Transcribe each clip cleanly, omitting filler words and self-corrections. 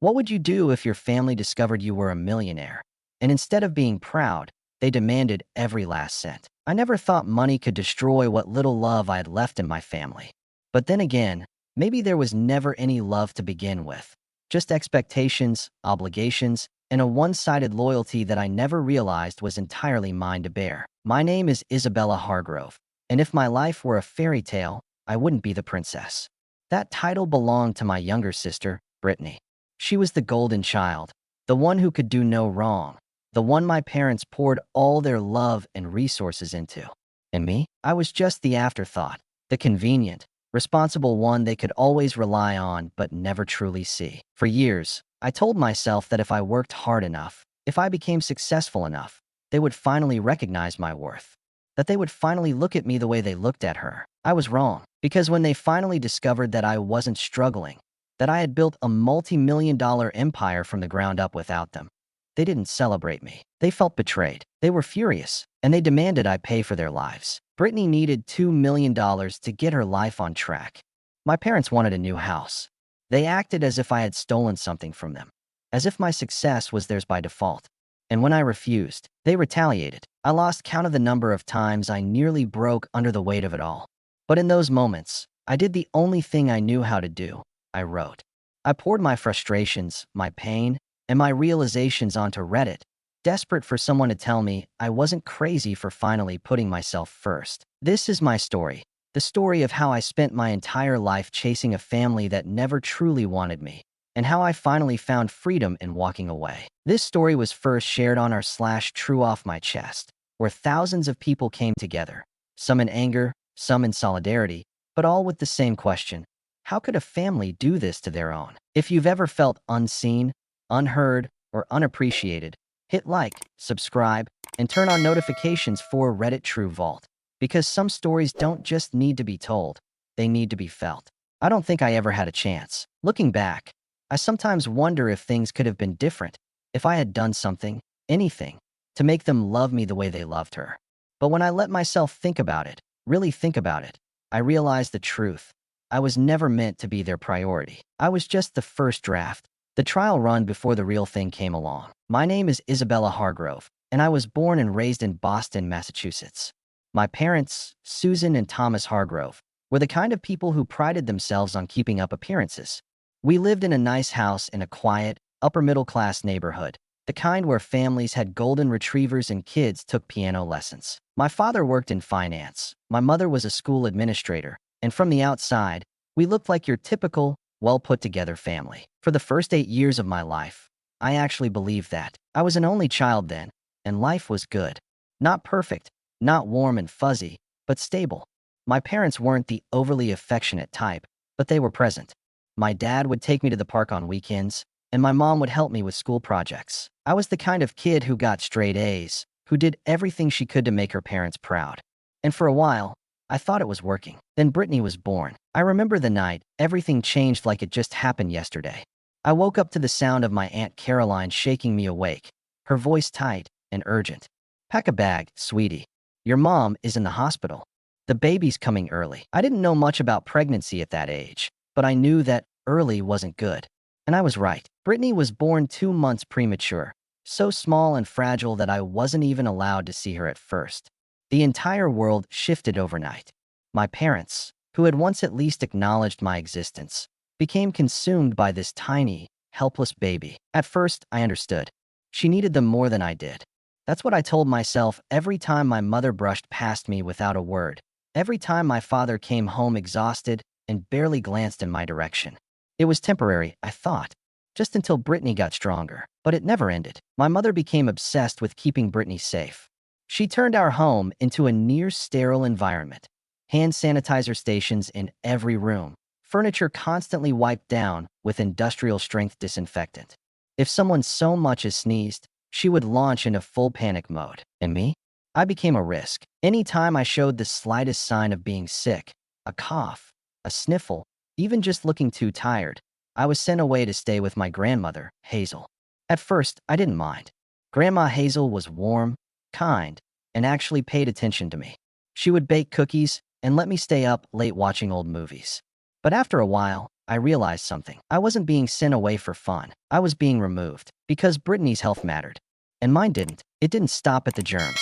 What would you do if your family discovered you were a millionaire? And instead of being proud, they demanded every last cent. I never thought money could destroy what little love I had left in my family. But then again, maybe there was never any love to begin with. Just expectations, obligations, and a one-sided loyalty that I never realized was entirely mine to bear. My name is Isabella Hargrove, and if my life were a fairy tale, I wouldn't be the princess. That title belonged to my younger sister, Brittany. She was the golden child, the one who could do no wrong, the one my parents poured all their love and resources into. And me? I was just the afterthought, the convenient, responsible one they could always rely on but never truly see. For years, I told myself that if I worked hard enough, if I became successful enough, they would finally recognize my worth. That they would finally look at me the way they looked at her. I was wrong, because when they finally discovered that I wasn't struggling, that I had built a multi-million-dollar empire from the ground up without them, they didn't celebrate me. They felt betrayed. They were furious, and they demanded I pay for their lives. Brittany needed $2 million to get her life on track. My parents wanted a new house. They acted as if I had stolen something from them, as if my success was theirs by default. And when I refused, they retaliated. I lost count of the number of times I nearly broke under the weight of it all. But in those moments, I did the only thing I knew how to do. I wrote. I poured my frustrations, my pain, and my realizations onto Reddit, desperate for someone to tell me I wasn't crazy for finally putting myself first. This is my story, the story of how I spent my entire life chasing a family that never truly wanted me, and how I finally found freedom in walking away. This story was first shared on our /TrueOffMyChest, where thousands of people came together, some in anger, some in solidarity, but all with the same question: how could a family do this to their own? If you've ever felt unseen, unheard, or unappreciated, hit like, subscribe, and turn on notifications for Reddit True Vault, because some stories don't just need to be told, they need to be felt. I don't think I ever had a chance. Looking back, I sometimes wonder if things could have been different, if I had done something, anything, to make them love me the way they loved her. But when I let myself think about it, really think about it, I realized the truth. I was never meant to be their priority. I was just the first draft, the trial run before the real thing came along. My name is Isabella Hargrove, and I was born and raised in Boston, Massachusetts. My parents, Susan and Thomas Hargrove, were the kind of people who prided themselves on keeping up appearances. We lived in a nice house in a quiet, upper-middle-class neighborhood, the kind where families had golden retrievers and kids took piano lessons. My father worked in finance, my mother was a school administrator, and from the outside, we looked like your typical, well-put-together family. For the first 8 years of my life, I actually believed that. I was an only child then, and life was good. Not perfect, not warm and fuzzy, but stable. My parents weren't the overly affectionate type, but they were present. My dad would take me to the park on weekends, and my mom would help me with school projects. I was the kind of kid who got straight A's, who did everything she could to make her parents proud. And for a while, I thought it was working. Then Brittany was born. I remember the night, everything changed like it just happened yesterday. I woke up to the sound of my Aunt Caroline shaking me awake, her voice tight and urgent. "Pack a bag, sweetie. Your mom is in the hospital. The baby's coming early." I didn't know much about pregnancy at that age, but I knew that early wasn't good. And I was right. Brittany was born 2 months premature, so small and fragile that I wasn't even allowed to see her at first. The entire world shifted overnight. My parents, who had once at least acknowledged my existence, became consumed by this tiny, helpless baby. At first, I understood. She needed them more than I did. That's what I told myself every time my mother brushed past me without a word, every time my father came home exhausted and barely glanced in my direction. It was temporary, I thought, just until Brittany got stronger. But it never ended. My mother became obsessed with keeping Brittany safe. She turned our home into a near-sterile environment. Hand sanitizer stations in every room. Furniture constantly wiped down with industrial-strength disinfectant. If someone so much as sneezed, she would launch into full panic mode. And me? I became a risk. Anytime I showed the slightest sign of being sick, a cough, a sniffle, even just looking too tired, I was sent away to stay with my grandmother, Hazel. At first, I didn't mind. Grandma Hazel was warm, kind, and actually paid attention to me. She would bake cookies and let me stay up late watching old movies. But after a while, I realized something. I wasn't being sent away for fun. I was being removed because Brittany's health mattered. And mine didn't. It didn't stop at the germs.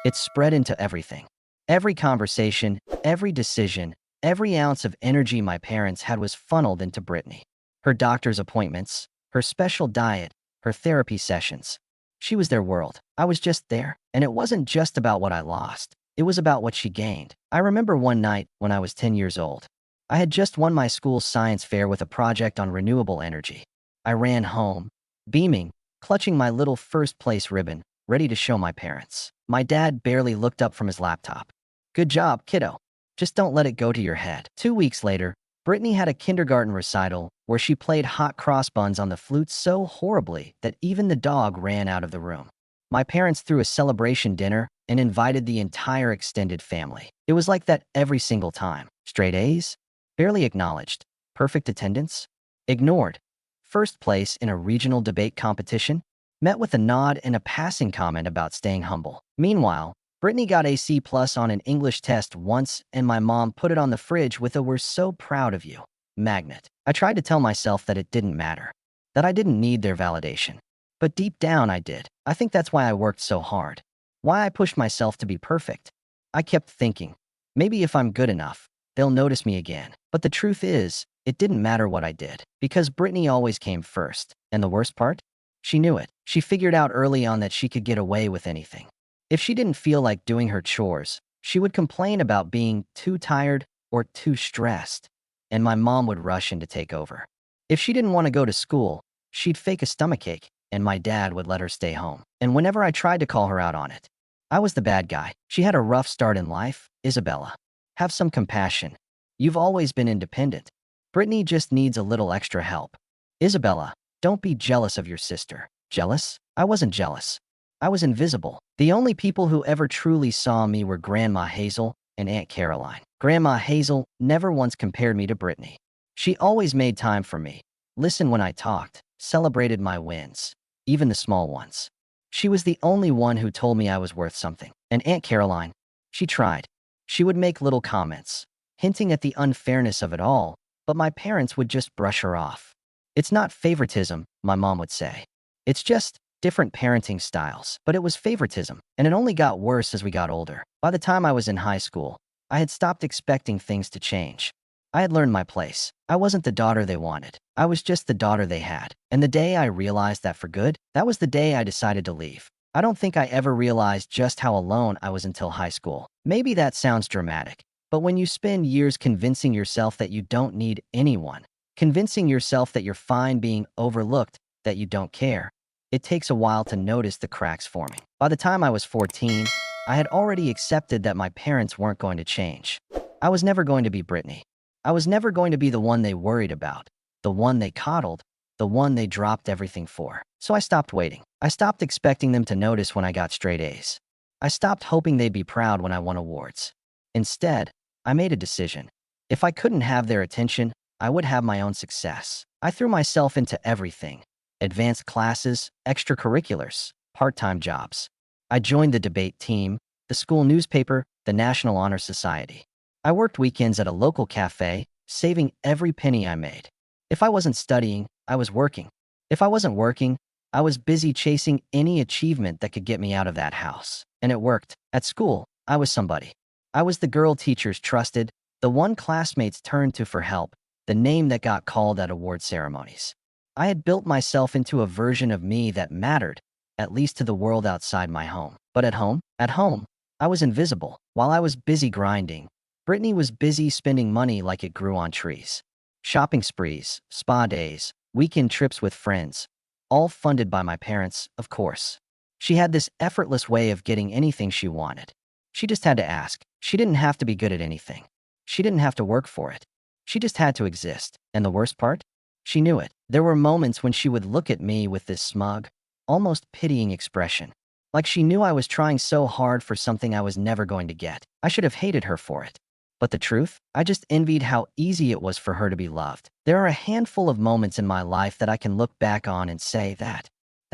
It spread into everything. Every conversation, every decision, every ounce of energy my parents had was funneled into Brittany. Her doctor's appointments, her special diet, her therapy sessions. She was their world. I was just there. And it wasn't just about what I lost. It was about what she gained. I remember one night when I was 10 years old. I had just won my school's science fair with a project on renewable energy. I ran home, beaming, clutching my little first-place ribbon, ready to show my parents. My dad barely looked up from his laptop. "Good job, kiddo. Just don't let it go to your head." 2 weeks later, Brittany had a kindergarten recital where she played hot cross buns on the flute so horribly that even the dog ran out of the room. My parents threw a celebration dinner and invited the entire extended family. It was like that every single time. Straight A's? Barely acknowledged. Perfect attendance? Ignored. First place in a regional debate competition? Met with a nod and a passing comment about staying humble. Meanwhile, Brittany got a C+ on an English test once, and my mom put it on the fridge with a "we're so proud of you" magnet. I tried to tell myself that it didn't matter, that I didn't need their validation. But deep down, I did. I think that's why I worked so hard. Why I pushed myself to be perfect. I kept thinking, maybe if I'm good enough, they'll notice me again. But the truth is, it didn't matter what I did, because Brittany always came first. And the worst part? She knew it. She figured out early on that she could get away with anything. If she didn't feel like doing her chores, she would complain about being too tired or too stressed, and my mom would rush in to take over. If she didn't want to go to school, she'd fake a stomachache, and my dad would let her stay home. And whenever I tried to call her out on it, I was the bad guy. She had a rough start in life, Isabella. Have some compassion. You've always been independent. Brittany just needs a little extra help. Isabella, don't be jealous of your sister. Jealous? I wasn't jealous. I was invisible. The only people who ever truly saw me were Grandma Hazel and Aunt Caroline. Grandma Hazel never once compared me to Brittany. She always made time for me, listened when I talked, celebrated my wins, even the small ones. She was the only one who told me I was worth something. And Aunt Caroline, she tried. She would make little comments, hinting at the unfairness of it all, but my parents would just brush her off. "It's not favoritism," my mom would say. "It's just different parenting styles." But it was favoritism, and it only got worse as we got older. By the time I was in high school, I had stopped expecting things to change. I had learned my place. I wasn't the daughter they wanted. I was just the daughter they had. And the day I realized that for good, that was the day I decided to leave. I don't think I ever realized just how alone I was until high school. Maybe that sounds dramatic, but when you spend years convincing yourself that you don't need anyone, convincing yourself that you're fine being overlooked, that you don't care, it takes a while to notice the cracks forming. By the time I was 14, I had already accepted that my parents weren't going to change. I was never going to be Brittany. I was never going to be the one they worried about, the one they coddled, the one they dropped everything for. So I stopped waiting. I stopped expecting them to notice when I got straight A's. I stopped hoping they'd be proud when I won awards. Instead, I made a decision. If I couldn't have their attention, I would have my own success. I threw myself into everything: advanced classes, extracurriculars, part-time jobs. I joined the debate team, the school newspaper, the National Honor Society. I worked weekends at a local cafe, saving every penny I made. If I wasn't studying, I was working. If I wasn't working, I was busy chasing any achievement that could get me out of that house. And it worked. At school, I was somebody. I was the girl teachers trusted, the one classmates turned to for help, the name that got called at award ceremonies. I had built myself into a version of me that mattered, at least to the world outside my home. But at home, I was invisible. While I was busy grinding, Brittany was busy spending money like it grew on trees. Shopping sprees, spa days, weekend trips with friends, all funded by my parents, of course. She had this effortless way of getting anything she wanted. She just had to ask. She didn't have to be good at anything. She didn't have to work for it. She just had to exist. And the worst part? She knew it. There were moments when she would look at me with this smug, almost pitying expression. Like she knew I was trying so hard for something I was never going to get. I should have hated her for it. But the truth? I just envied how easy it was for her to be loved. There are a handful of moments in my life that I can look back on and say that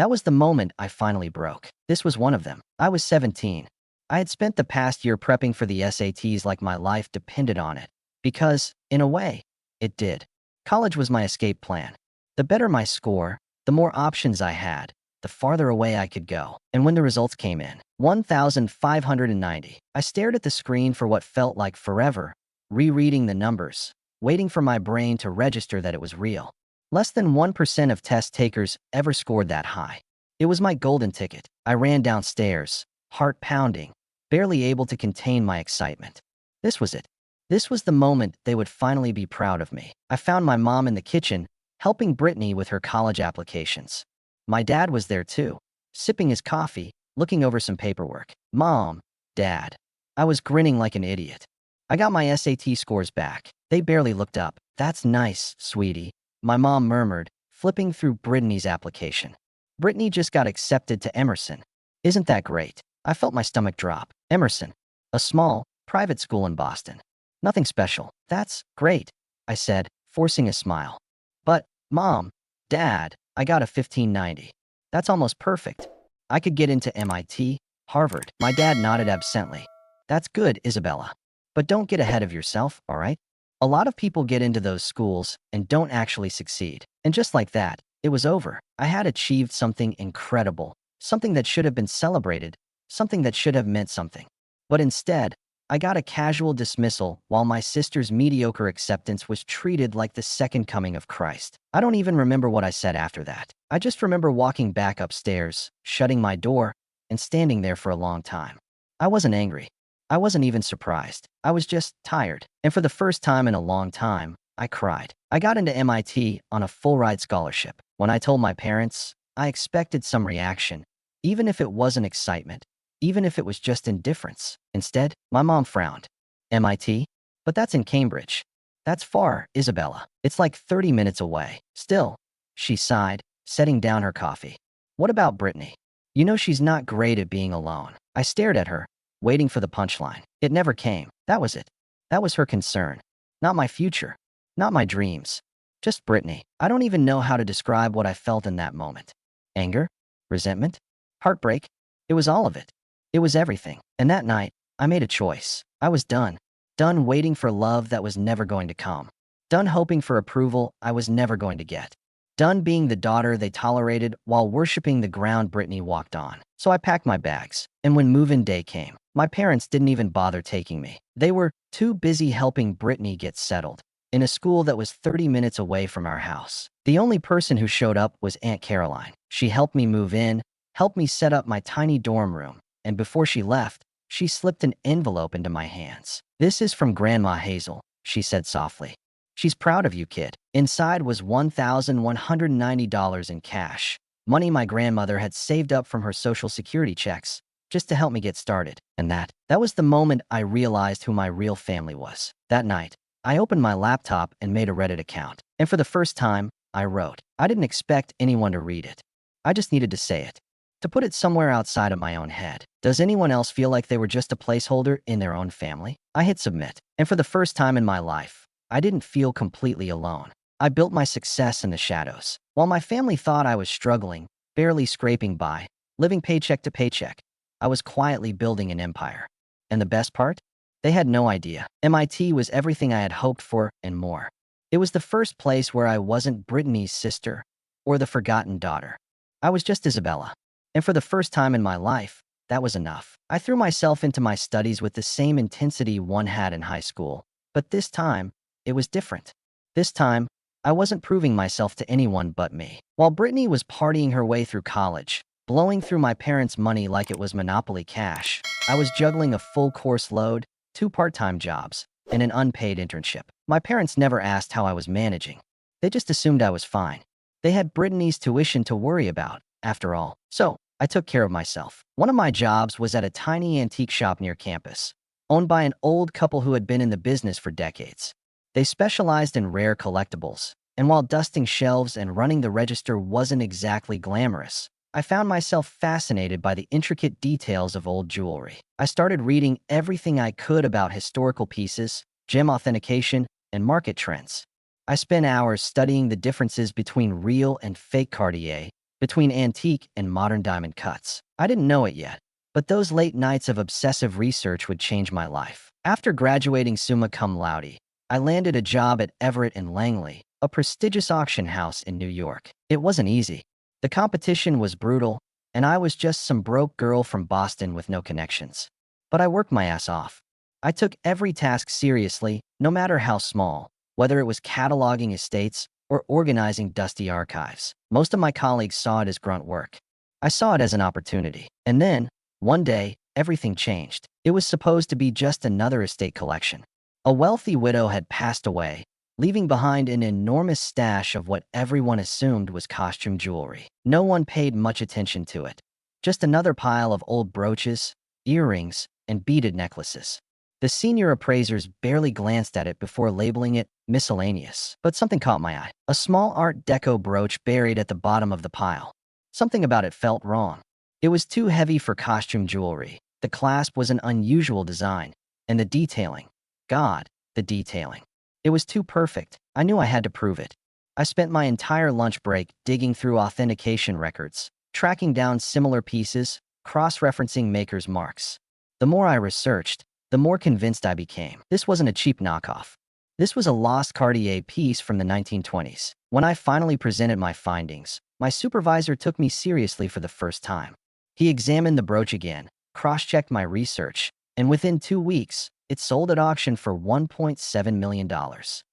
was the moment I finally broke. This was one of them. I was 17. I had spent the past year prepping for the SATs like my life depended on it. Because, in a way, it did. College was my escape plan. The better my score, the more options I had, the farther away I could go. And when the results came in, 1,590, I stared at the screen for what felt like forever, rereading the numbers, waiting for my brain to register that it was real. Less than 1% of test takers ever scored that high. It was my golden ticket. I ran downstairs, heart pounding, barely able to contain my excitement. This was it. This was the moment they would finally be proud of me. I found my mom in the kitchen, helping Brittany with her college applications. My dad was there too, sipping his coffee, looking over some paperwork. Mom, Dad. I was grinning like an idiot. I got my SAT scores back. They barely looked up. That's nice, sweetie, my mom murmured, flipping through Brittany's application. Brittany just got accepted to Emerson. Isn't that great? I felt my stomach drop. Emerson, a small, private school in Boston. Nothing special. That's great, I said, forcing a smile. But, Mom, Dad, I got a 1590. That's almost perfect. I could get into MIT, Harvard. My dad nodded absently. That's good, Isabella. But don't get ahead of yourself, all right? A lot of people get into those schools and don't actually succeed. And just like that, it was over. I had achieved something incredible, something that should have been celebrated, something that should have meant something. But instead, I got a casual dismissal while my sister's mediocre acceptance was treated like the second coming of Christ. I don't even remember what I said after that. I just remember walking back upstairs, shutting my door, and standing there for a long time. I wasn't angry. I wasn't even surprised. I was just tired. And for the first time in a long time, I cried. I got into MIT on a full-ride scholarship. When I told my parents, I expected some reaction, even if it wasn't excitement, even if it was just indifference. Instead, my mom frowned. MIT? But that's in Cambridge. That's far, Isabella. It's like 30 minutes away. Still, she sighed, setting down her coffee. What about Brittany? You know she's not great at being alone. I stared at her, waiting for the punchline. It never came. That was it. That was her concern. Not my future. Not my dreams. Just Brittany. I don't even know how to describe what I felt in that moment. Anger? Resentment? Heartbreak? It was all of it. It was everything. And that night, I made a choice. I was done. Done waiting for love that was never going to come. Done hoping for approval I was never going to get. Done being the daughter they tolerated while worshiping the ground Brittany walked on. So I packed my bags. And when move-in day came, my parents didn't even bother taking me. They were too busy helping Brittany get settled in a school that was 30 minutes away from our house. The only person who showed up was Aunt Caroline. She helped me move in, helped me set up my tiny dorm room, and before she left, she slipped an envelope into my hands. This is from Grandma Hazel, she said softly. She's proud of you, kid. Inside was $1,190 in cash, money my grandmother had saved up from her Social Security checks, just to help me get started. And that was the moment I realized who my real family was. That night, I opened my laptop and made a Reddit account. And for the first time, I wrote. I didn't expect anyone to read it. I just needed to say it. To put it somewhere outside of my own head. Does anyone else feel like they were just a placeholder in their own family? I hit submit. And for the first time in my life, I didn't feel completely alone. I built my success in the shadows. While my family thought I was struggling, barely scraping by, living paycheck to paycheck, I was quietly building an empire. And the best part? They had no idea. MIT was everything I had hoped for and more. It was the first place where I wasn't Brittany's sister or the forgotten daughter. I was just Isabella. And for the first time in my life, that was enough. I threw myself into my studies with the same intensity one had in high school. But this time, it was different. This time, I wasn't proving myself to anyone but me. While Brittany was partying her way through college, blowing through my parents' money like it was Monopoly cash, I was juggling a full course load, 2 part-time jobs, and an unpaid internship. My parents never asked how I was managing. They just assumed I was fine. They had Brittany's tuition to worry about, after all. So, I took care of myself. One of my jobs was at a tiny antique shop near campus, owned by an old couple who had been in the business for decades. They specialized in rare collectibles, and while dusting shelves and running the register wasn't exactly glamorous, I found myself fascinated by the intricate details of old jewelry. I started reading everything I could about historical pieces, gem authentication, and market trends. I spent hours studying the differences between real and fake Cartier, between antique and modern diamond cuts. I didn't know it yet, but those late nights of obsessive research would change my life. After graduating summa cum laude, I landed a job at Everett and Langley, a prestigious auction house in New York. It wasn't easy. The competition was brutal, and I was just some broke girl from Boston with no connections. But I worked my ass off. I took every task seriously, no matter how small, whether it was cataloging estates or organizing dusty archives. Most of my colleagues saw it as grunt work. I saw it as an opportunity. And then, one day, everything changed. It was supposed to be just another estate collection. A wealthy widow had passed away, leaving behind an enormous stash of what everyone assumed was costume jewelry. No one paid much attention to it. Just another pile of old brooches, earrings, and beaded necklaces. The senior appraisers barely glanced at it before labeling it miscellaneous. But something caught my eye. A small Art Deco brooch buried at the bottom of the pile. Something about it felt wrong. It was too heavy for costume jewelry. The clasp was an unusual design. And the detailing. God, the detailing. It was too perfect. I knew I had to prove it. I spent my entire lunch break digging through authentication records, tracking down similar pieces, cross-referencing makers' marks. The more I researched, the more convinced I became. This wasn't a cheap knockoff. This was a lost Cartier piece from the 1920s. When I finally presented my findings, my supervisor took me seriously for the first time. He examined the brooch again, cross-checked my research, and within 2 weeks, it sold at auction for $1.7 million.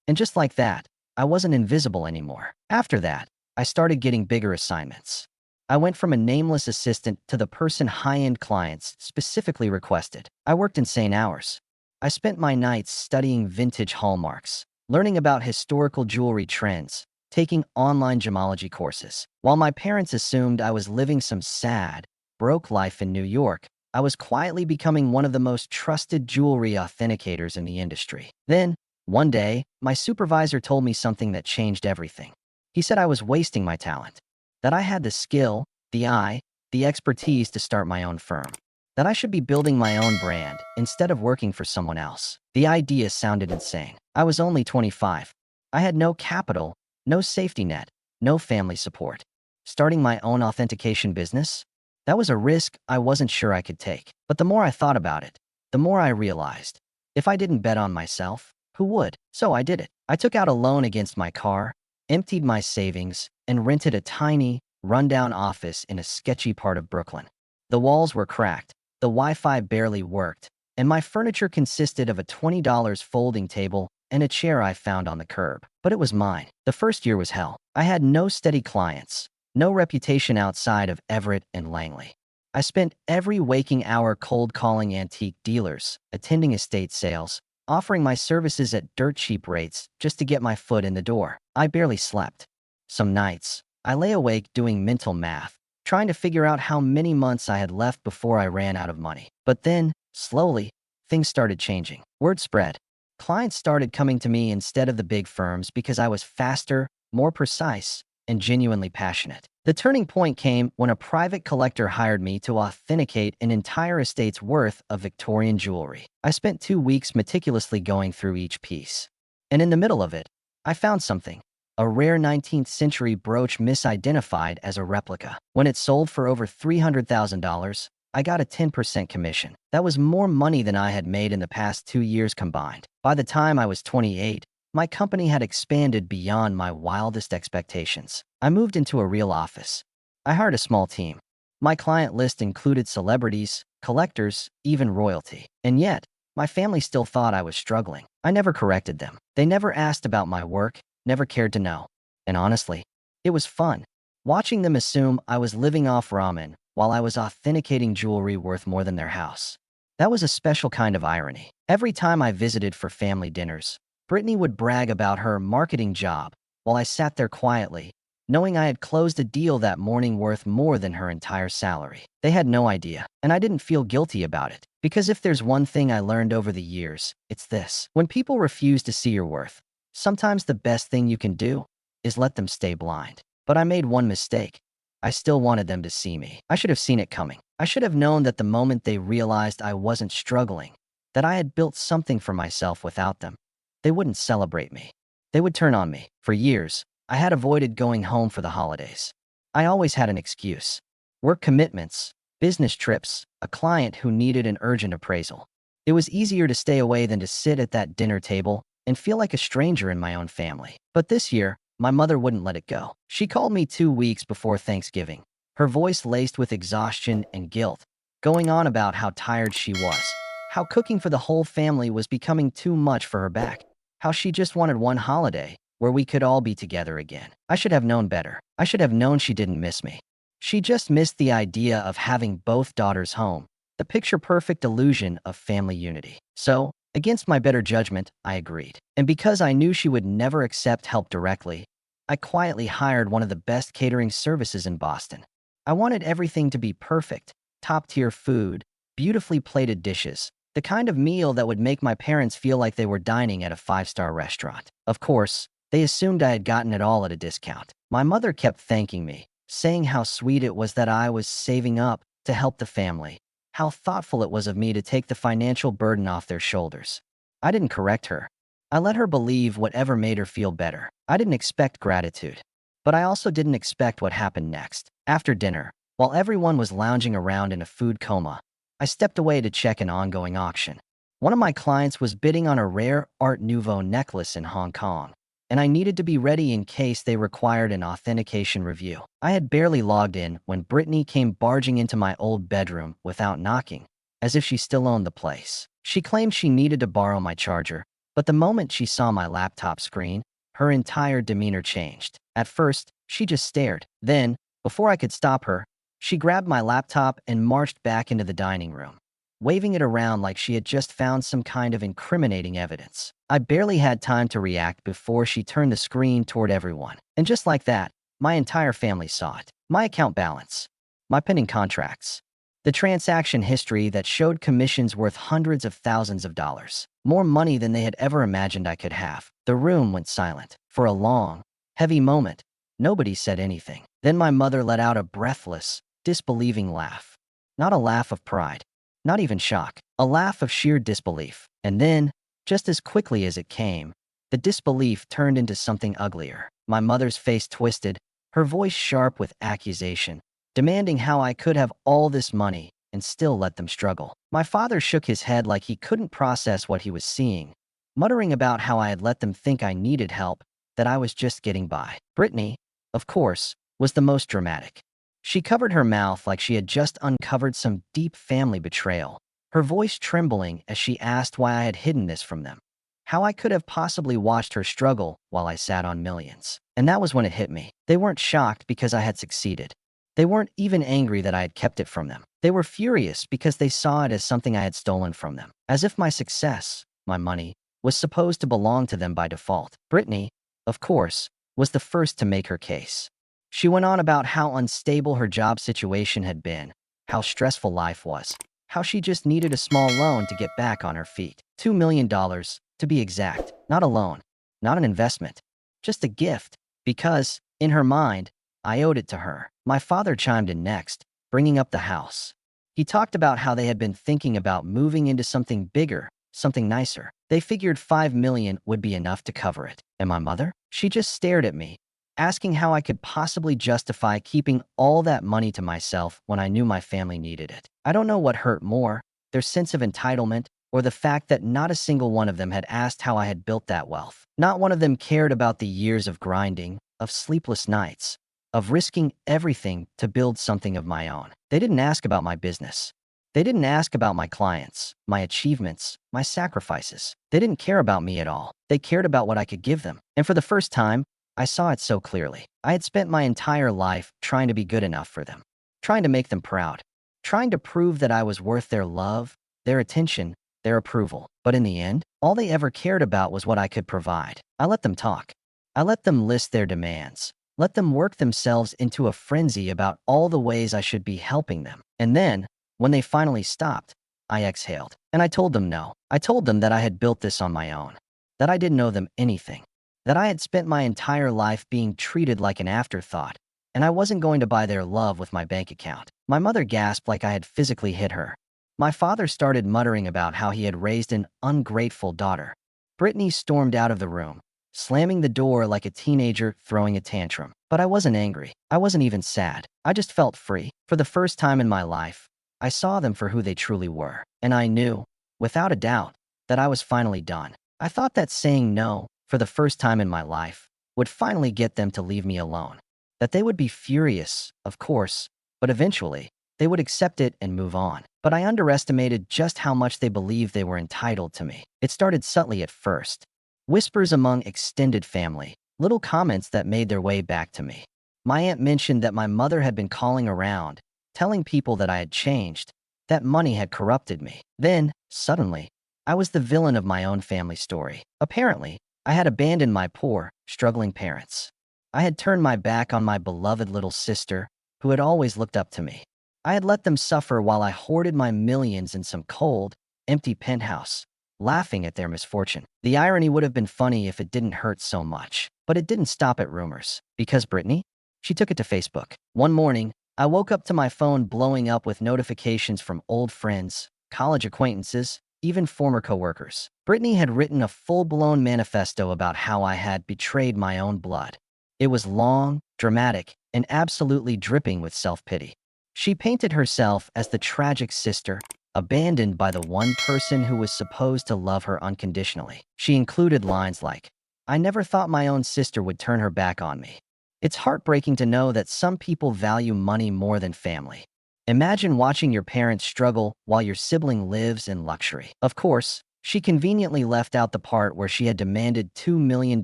And just like that, I wasn't invisible anymore. After that, I started getting bigger assignments. I went from a nameless assistant to the person high-end clients specifically requested. I worked insane hours. I spent my nights studying vintage hallmarks, learning about historical jewelry trends, taking online gemology courses. While my parents assumed I was living some sad, broke life in New York, I was quietly becoming one of the most trusted jewelry authenticators in the industry. Then, one day, my supervisor told me something that changed everything. He said I was wasting my talent, that I had the skill, the eye, the expertise to start my own firm, that I should be building my own brand instead of working for someone else. The idea sounded insane. I was only 25. I had no capital, no safety net, no family support. Starting my own authentication business? That was a risk I wasn't sure I could take. But the more I thought about it, the more I realized, if I didn't bet on myself, who would? So I did it. I took out a loan against my car, emptied my savings, and rented a tiny, rundown office in a sketchy part of Brooklyn. The walls were cracked, the Wi-Fi barely worked, and my furniture consisted of a $20 folding table and a chair I found on the curb. But it was mine. The first year was hell. I had no steady clients, no reputation outside of Everett and Langley. I spent every waking hour cold calling antique dealers, attending estate sales, offering my services at dirt cheap rates just to get my foot in the door. I barely slept. Some nights, I lay awake doing mental math, trying to figure out how many months I had left before I ran out of money. But then, slowly, things started changing. Word spread. Clients started coming to me instead of the big firms because I was faster, more precise, and genuinely passionate. The turning point came when a private collector hired me to authenticate an entire estate's worth of Victorian jewelry. I spent 2 weeks meticulously going through each piece. And in the middle of it, I found something. A rare 19th century brooch misidentified as a replica. When it sold for over $300,000, I got a 10% commission. That was more money than I had made in the past 2 years combined. By the time I was 28, my company had expanded beyond my wildest expectations. I moved into a real office. I hired a small team. My client list included celebrities, collectors, even royalty. And yet, my family still thought I was struggling. I never corrected them. They never asked about my work, never cared to know. And honestly, it was fun, watching them assume I was living off ramen while I was authenticating jewelry worth more than their house. That was a special kind of irony. Every time I visited for family dinners, Brittany would brag about her marketing job while I sat there quietly, knowing I had closed a deal that morning worth more than her entire salary. They had no idea, and I didn't feel guilty about it. Because if there's one thing I learned over the years, it's this. When people refuse to see your worth, sometimes the best thing you can do is let them stay blind. But I made one mistake. I still wanted them to see me. I should have seen it coming. I should have known that the moment they realized I wasn't struggling, that I had built something for myself without them, they wouldn't celebrate me. They would turn on me. For years, I had avoided going home for the holidays. I always had an excuse. Work commitments, business trips, a client who needed an urgent appraisal. It was easier to stay away than to sit at that dinner table, and feel like a stranger in my own family. But this year, my mother wouldn't let it go. She called me 2 weeks before Thanksgiving, her voice laced with exhaustion and guilt, going on about how tired she was, how cooking for the whole family was becoming too much for her back, how she just wanted one holiday where we could all be together again. I should have known better. I should have known she didn't miss me. She just missed the idea of having both daughters home, the picture-perfect illusion of family unity. So, against my better judgment, I agreed. And because I knew she would never accept help directly, I quietly hired one of the best catering services in Boston. I wanted everything to be perfect, top-tier food, beautifully plated dishes, the kind of meal that would make my parents feel like they were dining at a five-star restaurant. Of course, they assumed I had gotten it all at a discount. My mother kept thanking me, saying how sweet it was that I was saving up to help the family, how thoughtful it was of me to take the financial burden off their shoulders. I didn't correct her. I let her believe whatever made her feel better. I didn't expect gratitude, but I also didn't expect what happened next. After dinner, while everyone was lounging around in a food coma, I stepped away to check an ongoing auction. One of my clients was bidding on a rare Art Nouveau necklace in Hong Kong, and I needed to be ready in case they required an authentication review. I had barely logged in when Brittany came barging into my old bedroom without knocking, as if she still owned the place. She claimed she needed to borrow my charger, but the moment she saw my laptop screen, her entire demeanor changed. At first, she just stared. Then, before I could stop her, she grabbed my laptop and marched back into the dining room, waving it around like she had just found some kind of incriminating evidence. I barely had time to react before she turned the screen toward everyone. And just like that, my entire family saw it. My account balance, my pending contracts, the transaction history that showed commissions worth hundreds of thousands of dollars, more money than they had ever imagined I could have. The room went silent. For a long, heavy moment, nobody said anything. Then my mother let out a breathless, disbelieving laugh. Not a laugh of pride, not even shock, a laugh of sheer disbelief. And then, just as quickly as it came, the disbelief turned into something uglier. My mother's face twisted, her voice sharp with accusation, demanding how I could have all this money and still let them struggle. My father shook his head like he couldn't process what he was seeing, muttering about how I had let them think I needed help, that I was just getting by. Brittany, of course, was the most dramatic. She covered her mouth like she had just uncovered some deep family betrayal, her voice trembling as she asked why I had hidden this from them, how I could have possibly watched her struggle while I sat on millions. And that was when it hit me. They weren't shocked because I had succeeded. They weren't even angry that I had kept it from them. They were furious because they saw it as something I had stolen from them, as if my success, my money, was supposed to belong to them by default. Brittany, of course, was the first to make her case. She went on about how unstable her job situation had been, how stressful life was, how she just needed a small loan to get back on her feet. $2 million, to be exact. Not a loan, not an investment, just a gift, because, in her mind, I owed it to her. My father chimed in next, bringing up the house. He talked about how they had been thinking about moving into something bigger, something nicer. They figured $5 million would be enough to cover it. And my mother? She just stared at me, asking how I could possibly justify keeping all that money to myself when I knew my family needed it. I don't know what hurt more, their sense of entitlement, or the fact that not a single one of them had asked how I had built that wealth. Not one of them cared about the years of grinding, of sleepless nights, of risking everything to build something of my own. They didn't ask about my business. They didn't ask about my clients, my achievements, my sacrifices. They didn't care about me at all. They cared about what I could give them. And for the first time, I saw it so clearly. I had spent my entire life trying to be good enough for them, trying to make them proud, trying to prove that I was worth their love, their attention, their approval. But in the end, all they ever cared about was what I could provide. I let them talk. I let them list their demands. Let them work themselves into a frenzy about all the ways I should be helping them. And then, when they finally stopped, I exhaled. And I told them no. I told them that I had built this on my own, that I didn't owe them anything, that I had spent my entire life being treated like an afterthought, and I wasn't going to buy their love with my bank account. My mother gasped like I had physically hit her. My father started muttering about how he had raised an ungrateful daughter. Brittany stormed out of the room, slamming the door like a teenager throwing a tantrum. But I wasn't angry. I wasn't even sad. I just felt free. For the first time in my life, I saw them for who they truly were. And I knew, without a doubt, that I was finally done. I thought that saying no, for the first time in my life, would finally get them to leave me alone. That they would be furious, of course, but eventually, they would accept it and move on. But I underestimated just how much they believed they were entitled to me. It started subtly at first. Whispers among extended family, little comments that made their way back to me. My aunt mentioned that my mother had been calling around, telling people that I had changed, that money had corrupted me. Then, suddenly, I was the villain of my own family story. Apparently, I had abandoned my poor, struggling parents. I had turned my back on my beloved little sister, who had always looked up to me. I had let them suffer while I hoarded my millions in some cold, empty penthouse, laughing at their misfortune. The irony would have been funny if it didn't hurt so much. But it didn't stop at rumors. Because Brittany? She took it to Facebook. One morning, I woke up to my phone blowing up with notifications from old friends, college acquaintances, even former coworkers. Brittany had written a full-blown manifesto about how I had betrayed my own blood. It was long, dramatic, and absolutely dripping with self-pity. She painted herself as the tragic sister, abandoned by the one person who was supposed to love her unconditionally. She included lines like, "I never thought my own sister would turn her back on me." It's heartbreaking to know that some people value money more than family. Imagine watching your parents struggle while your sibling lives in luxury. Of course, she conveniently left out the part where she had demanded $2 million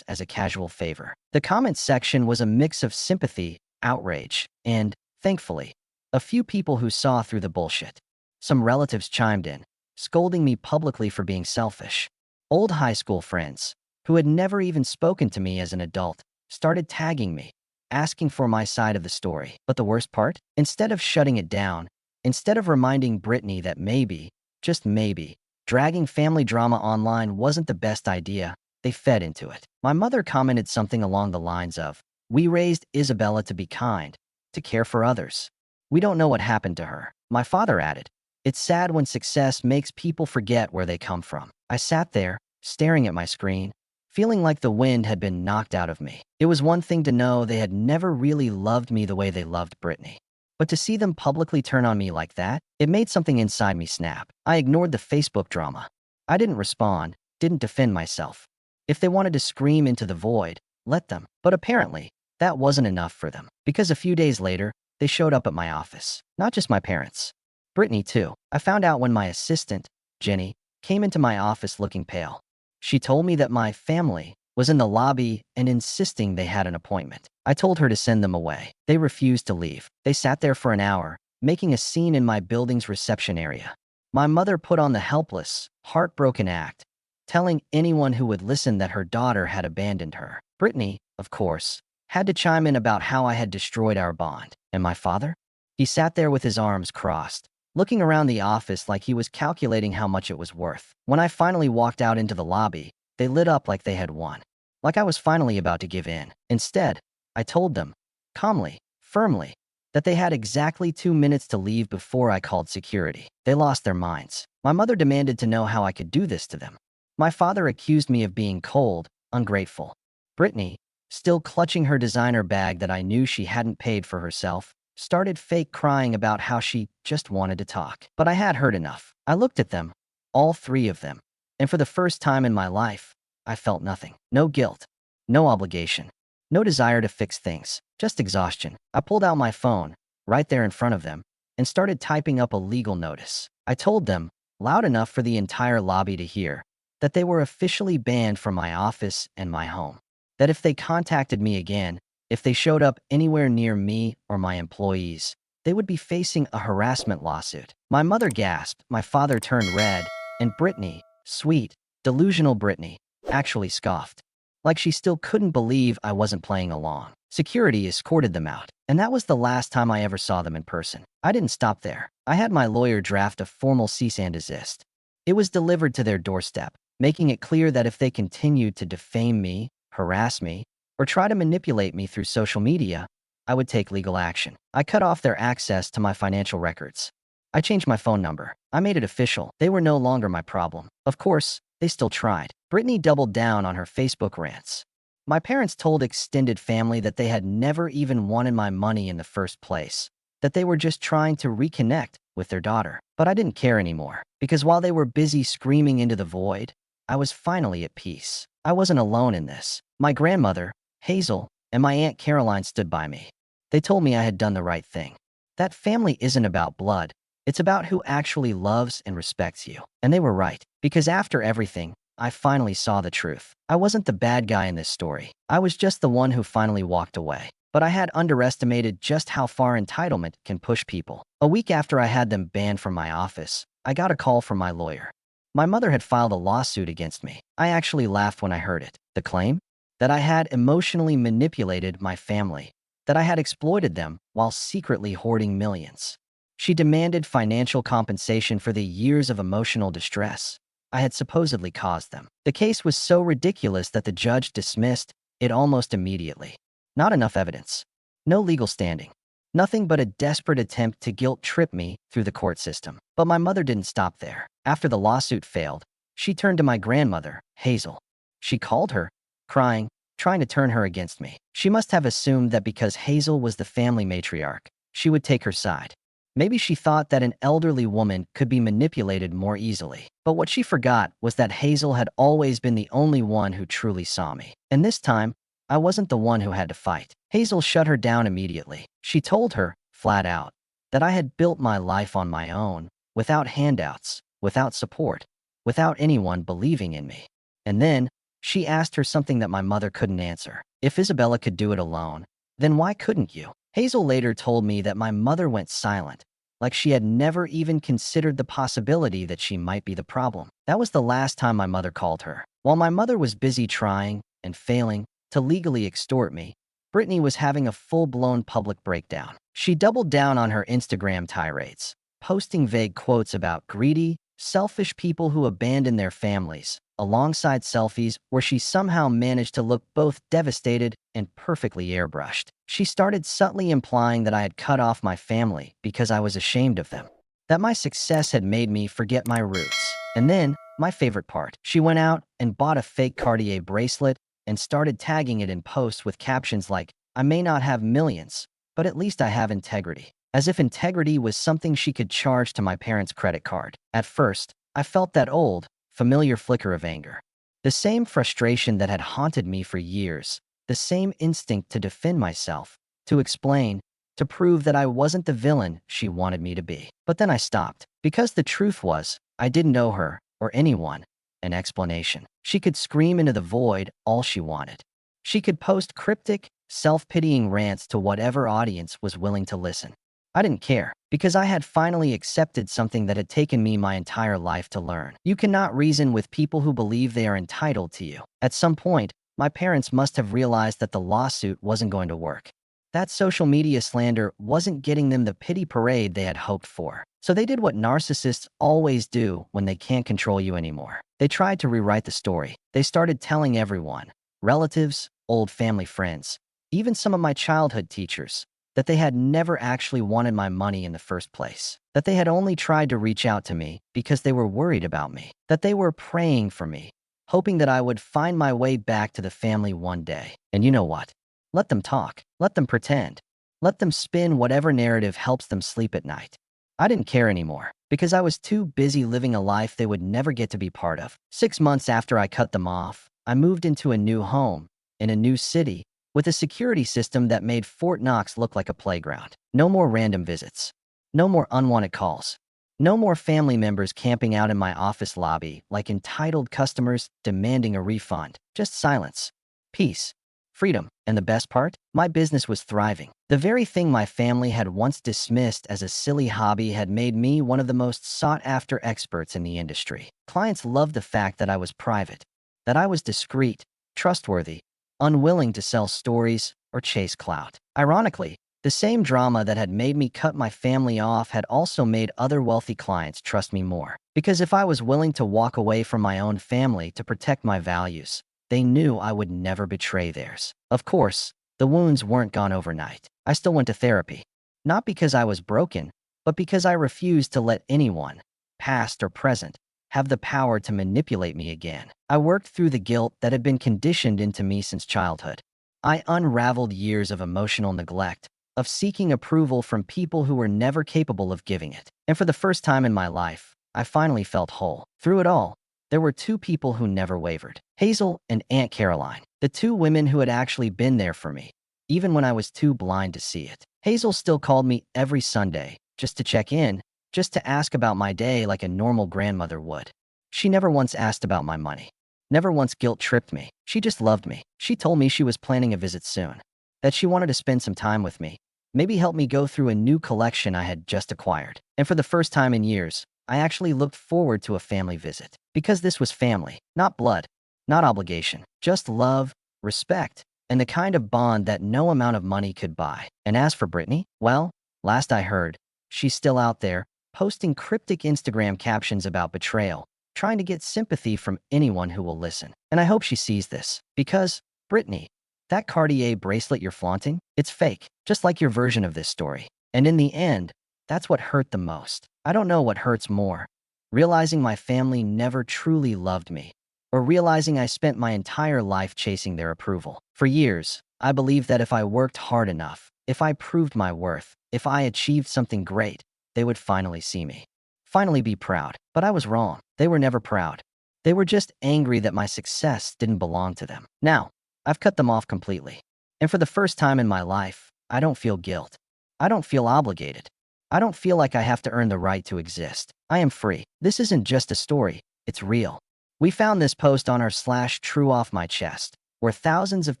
as a casual favor. The comments section was a mix of sympathy, outrage, and, thankfully, a few people who saw through the bullshit. Some relatives chimed in, scolding me publicly for being selfish. Old high school friends, who had never even spoken to me as an adult, started tagging me, asking for my side of the story. But the worst part? Instead of shutting it down, instead of reminding Brittany that maybe, just maybe, dragging family drama online wasn't the best idea, they fed into it. My mother commented something along the lines of, "We raised Isabella to be kind, to care for others. We don't know what happened to her." My father added, "It's sad when success makes people forget where they come from." I sat there, staring at my screen, feeling like the wind had been knocked out of me. It was one thing to know they had never really loved me the way they loved Brittany. But to see them publicly turn on me like that, it made something inside me snap. I ignored the Facebook drama. I didn't respond, didn't defend myself. If they wanted to scream into the void, let them. But apparently, that wasn't enough for them. Because a few days later, they showed up at my office. Not just my parents. Brittany, too. I found out when my assistant, Jenny, came into my office looking pale. She told me that my family was in the lobby and insisting they had an appointment. I told her to send them away. They refused to leave. They sat there for an hour, making a scene in my building's reception area. My mother put on the helpless, heartbroken act, telling anyone who would listen that her daughter had abandoned her. Brittany, of course, had to chime in about how I had destroyed our bond. And my father? He sat there with his arms crossed, looking around the office like he was calculating how much it was worth. When I finally walked out into the lobby, they lit up like they had won. Like I was finally about to give in. Instead, I told them, calmly, firmly, that they had exactly 2 minutes to leave before I called security. They lost their minds. My mother demanded to know how I could do this to them. My father accused me of being cold, ungrateful. Brittany, still clutching her designer bag that I knew she hadn't paid for herself, started fake crying about how she just wanted to talk. But I had heard enough. I looked at them, all three of them, and for the first time in my life, I felt nothing. No guilt, no obligation, no desire to fix things, just exhaustion. I pulled out my phone, right there in front of them, and started typing up a legal notice. I told them, loud enough for the entire lobby to hear, that they were officially banned from my office and my home. That if they contacted me again, if they showed up anywhere near me or my employees, they would be facing a harassment lawsuit. My mother gasped, my father turned red, and Brittany, sweet, delusional Brittany, actually scoffed. Like she still couldn't believe I wasn't playing along. Security escorted them out, and that was the last time I ever saw them in person. I didn't stop there. I had my lawyer draft a formal cease and desist. It was delivered to their doorstep, making it clear that if they continued to defame me, harass me, or try to manipulate me through social media, I would take legal action. I cut off their access to my financial records. I changed my phone number. I made it official. They were no longer my problem. Of course, they still tried. Brittany doubled down on her Facebook rants. My parents told extended family that they had never even wanted my money in the first place, that they were just trying to reconnect with their daughter. But I didn't care anymore, because while they were busy screaming into the void, I was finally at peace. I wasn't alone in this. My grandmother, Hazel, and my Aunt Caroline stood by me. They told me I had done the right thing. That family isn't about blood. It's about who actually loves and respects you. And they were right, because after everything, I finally saw the truth. I wasn't the bad guy in this story. I was just the one who finally walked away. But I had underestimated just how far entitlement can push people. A week after I had them banned from my office, I got a call from my lawyer. My mother had filed a lawsuit against me. I actually laughed when I heard it. The claim? That I had emotionally manipulated my family, that I had exploited them while secretly hoarding millions. She demanded financial compensation for the years of emotional distress I had supposedly caused them. The case was so ridiculous that the judge dismissed it almost immediately. Not enough evidence. No legal standing. Nothing but a desperate attempt to guilt trip me through the court system. But my mother didn't stop there. After the lawsuit failed, she turned to my grandmother, Hazel. She called her, crying, trying to turn her against me. She must have assumed that because Hazel was the family matriarch, she would take her side. Maybe she thought that an elderly woman could be manipulated more easily. But what she forgot was that Hazel had always been the only one who truly saw me. And this time, I wasn't the one who had to fight. Hazel shut her down immediately. She told her, flat out, that I had built my life on my own, without handouts, without support, without anyone believing in me. And then, she asked her something that my mother couldn't answer. If Isabella could do it alone, then why couldn't you? Hazel later told me that my mother went silent, like she had never even considered the possibility that she might be the problem. That was the last time my mother called her. While my mother was busy trying and failing to legally extort me, Brittany was having a full-blown public breakdown. She doubled down on her Instagram tirades, posting vague quotes about greedy, selfish people who abandon their families, alongside selfies where she somehow managed to look both devastated and perfectly airbrushed. She started subtly implying that I had cut off my family because I was ashamed of them, that my success had made me forget my roots. And then, my favorite part, she went out and bought a fake Cartier bracelet and started tagging it in posts with captions like, "I may not have millions, but at least I have integrity." As if integrity was something she could charge to my parents' credit card. At first, I felt that old, familiar flicker of anger. The same frustration that had haunted me for years. The same instinct to defend myself, to explain, to prove that I wasn't the villain she wanted me to be. But then I stopped, because the truth was, I didn't owe her, or anyone, an explanation. She could scream into the void all she wanted. She could post cryptic, self-pitying rants to whatever audience was willing to listen. I didn't care, because I had finally accepted something that had taken me my entire life to learn. You cannot reason with people who believe they are entitled to you. At some point, my parents must have realized that the lawsuit wasn't going to work. That social media slander wasn't getting them the pity parade they had hoped for. So they did what narcissists always do when they can't control you anymore. They tried to rewrite the story. They started telling everyone, relatives, old family friends, even some of my childhood teachers, that they had never actually wanted my money in the first place, that they had only tried to reach out to me because they were worried about me, that they were praying for me, hoping that I would find my way back to the family one day. And you know what? Let them talk. Let them pretend. Let them spin whatever narrative helps them sleep at night. I didn't care anymore, because I was too busy living a life they would never get to be part of. 6 months after I cut them off, I moved into a new home, in a new city, with a security system that made Fort Knox look like a playground. No more random visits. No more unwanted calls. No more family members camping out in my office lobby like entitled customers demanding a refund. Just silence, peace, freedom. And the best part? My business was thriving. The very thing my family had once dismissed as a silly hobby had made me one of the most sought-after experts in the industry. Clients loved the fact that I was private, that I was discreet, trustworthy, unwilling to sell stories or chase clout. Ironically, the same drama that had made me cut my family off had also made other wealthy clients trust me more. Because if I was willing to walk away from my own family to protect my values, they knew I would never betray theirs. Of course, the wounds weren't gone overnight. I still went to therapy. Not because I was broken, but because I refused to let anyone, past or present, have the power to manipulate me again. I worked through the guilt that had been conditioned into me since childhood. I unraveled years of emotional neglect, of seeking approval from people who were never capable of giving it. And for the first time in my life, I finally felt whole. Through it all, There were two people who never wavered: Hazel and Aunt Caroline, the two women who had actually been there for me, even when I was too blind to see it. Hazel still called me every Sunday, just to check in, just to ask about my day like a normal grandmother would. She never once asked about my money, never once guilt-tripped me. She just loved me. She told me she was planning a visit soon, that she wanted to spend some time with me, maybe help me go through a new collection I had just acquired. And for the first time in years, I actually looked forward to a family visit. Because this was family, not blood, not obligation, just love, respect, and the kind of bond that no amount of money could buy. And as for Brittany, well, last I heard, she's still out there, posting cryptic Instagram captions about betrayal, trying to get sympathy from anyone who will listen. And I hope she sees this, because, Brittany, that Cartier bracelet you're flaunting, it's fake, just like your version of this story. And in the end, that's what hurt the most. I don't know what hurts more: realizing my family never truly loved me, or realizing I spent my entire life chasing their approval. For years, I believed that if I worked hard enough, if I proved my worth, if I achieved something great, they would finally see me, finally be proud. But I was wrong. They were never proud. They were just angry that my success didn't belong to them. Now, I've cut them off completely. And for the first time in my life, I don't feel guilt. I don't feel obligated. I don't feel like I have to earn the right to exist. I am free. This isn't just a story, it's real. We found this post on our /TrueOffMyChest, where thousands of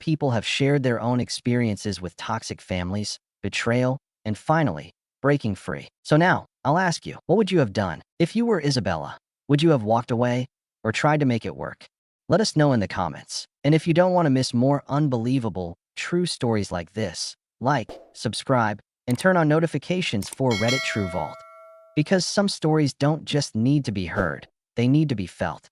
people have shared their own experiences with toxic families, betrayal, and finally, breaking free. So now, I'll ask you, what would you have done? If you were Isabella, would you have walked away or tried to make it work? Let us know in the comments. And if you don't want to miss more unbelievable, true stories like this, like, subscribe, and turn on notifications for Reddit True Vault. Because some stories don't just need to be heard, they need to be felt.